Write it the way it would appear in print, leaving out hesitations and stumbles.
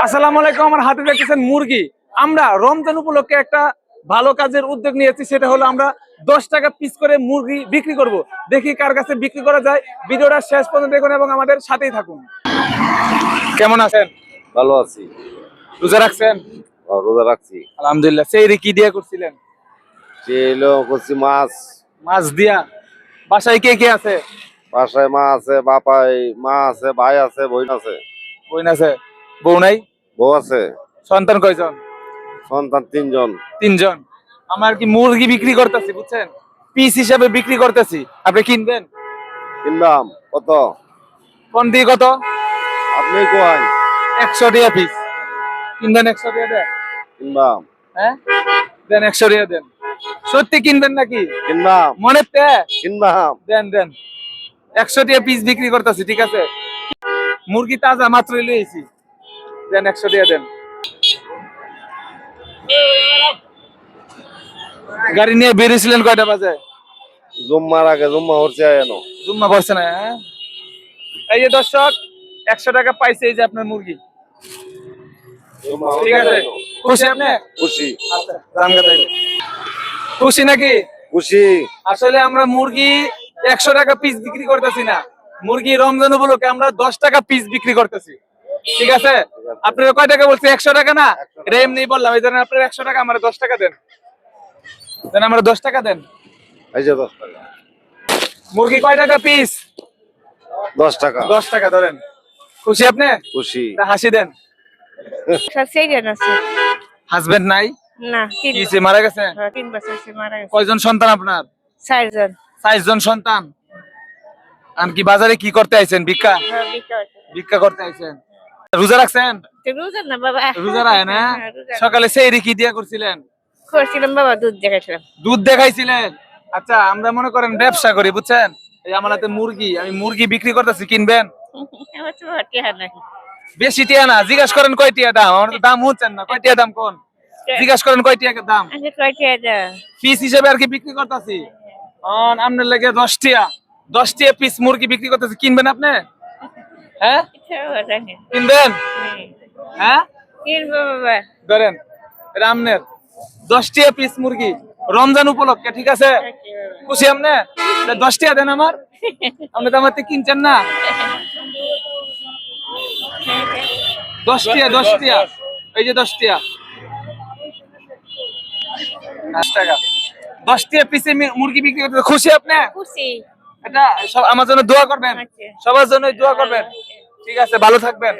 আসসালামু আলাইকুম। আমার হাতে দেখতেছেন মুরগি। আমরা রমজান উপলক্ষে একটা ভালো কাজের উদ্যোগ নিয়েছি, সেটা হলো আমরা 10 টাকা পিস করে মুরগি বিক্রি করব। দেখি কার কাছে বিক্রি করা যায়। ভিডিওটা শেষ পর্যন্ত দেখুন এবং আমাদের সাথেই থাকুন। কেমন আছেন? ভালো আছি। রোজা রাখছেন? রোজা রাখছি। আলহামদুলিল্লাহ। সেই কি দিয়ে করছিলেন? করছি মাছ। মাছ দিয়া। বাসায় কে কে আছে? বাসায় মা আছে, মা আছে, ভাই আছে, বোন আছে। বোন আছে? বউ নাই? বউ আছে। সন্তান কয়জন? সন্তান 3 জন। 3 জন। আমার কি মুরগি বিক্রি করতেছি, বুঝছেন? পিস হিসাবে বিক্রি করতেছি, আপনি কিনবেন? কিনবাম। কত? কোন দিয়ে কত? আপনি কোয়াই 100 টাকা পিস। কিনবেন? 100 টাকা দেন। কিনবাম। হ্যাঁ দেন, 100 টাকা দেন। সত্যি কিনবেন নাকি? কিনবাম। মনে তে কিনবাম। দেন দেন। 100 টাকা পিস বিক্রি করতেছি, ঠিক আছে? মুরগি তাজা মাত্রই লইছি। দেন 100 টাকা দেন। গাড়ি নিয়ে বেরিয়েছিলেন কয়টা বাজে? জুম্মার আগে, জুম্মা হচ্ছে এনো। জুম্মা করছে না? হ্যাঁ, এই যে দর্শক, 100 টাকা পাইছে এই যে আপনার মুরগি। ঠিক আছে, খুশি আপনি? খুশি। আচ্ছা, জানগা তাইলে। খুশি নাকি? খুশি। আসলে আমরা মুরগি 100 টাকা পিস বিক্রি করতেছি না। মুরগি রমজান উপলক্ষে আমরা 10 টাকা পিস বিক্রি করতেছি, ঠিক আছে? আপনারা কয় টাকা বলছে? 100 টাকা না? এটা এমনি বললাম। এই জন্য আপনারা 100 টাকা, আমার 10 টাকা দেন। দেন, আমরা 10 টাকা দেন। এই যে 10 টাকা। মুরগি কয় টাকা পিস? 10 টাকা। 10 টাকা ধরেন। খুশি আপনি? খুশি। তা হাসি দেন। হাজবেন্ড নাই? না, কিছে মারা গেছে? 3 বছর সে মারা গেছে। কয়জন সন্তান আপনার? 4 জন। 4 জন সন্তান। আর কি বাজারে কি করতে আইছেন? ভিক্ষা? ভিক্ষা করতে আইছেন। রোজা রাখছেন? রোজা না বাবা। রোজা রাখেন? হ্যাঁ। সকালে সেহরি কি দিয়া করছিলেন? করছিলাম বাবা, দুধ দেখাইছিলাম। দুধ দেখাইছিলেন? আচ্ছা, আমরা মনে করেন ব্যবসা করি, বুঝছেন? এই আমার হাতে মুরগি, আমি মুরগি বিক্রি করতেছি, কিনবেন? আমার তো টিয়া নাই। বেশি টিয়া না, জিজ্ঞাসা করেন কয় টিয়া দাম। আমার তো দাম হচ্ছেন না। কয় টিয়া দাম কোন? জিজ্ঞাসা করেন কয় টিয়া দাম। আচ্ছা, কয় টিয়া দাও? পিস হিসেবে আর কি বিক্রি করতেছি। আপনার লাগে 10 টিয়া, 10 টিয়া পিস মুরগি বিক্রি করতেছি, কিনবেন আপনি? হ্যাঁ, কিনবেন? হ্যাঁ, কিনবো বাবা। ধরেন, এটা আপনার 10 টিয়া পিস মুরগি রমজান উপলক্ষে, ঠিক আছে? খুশি আপনি? 10 টিয়া দেন আমার। আপনি তো আমার থেকে কিনছেন না। 10 টিয়া, 10 টিয়া। এই যে 10 টিয়া, 10 টাকা। 10 টিয়া পিসে মুরগি বিক্রি করতে খুশি আপনি? খুশি। এটা সব আমার জন্য দোয়া করবেন, সবার জন্য দোয়া করবেন, ঠিক আছে? ভালো থাকবেন।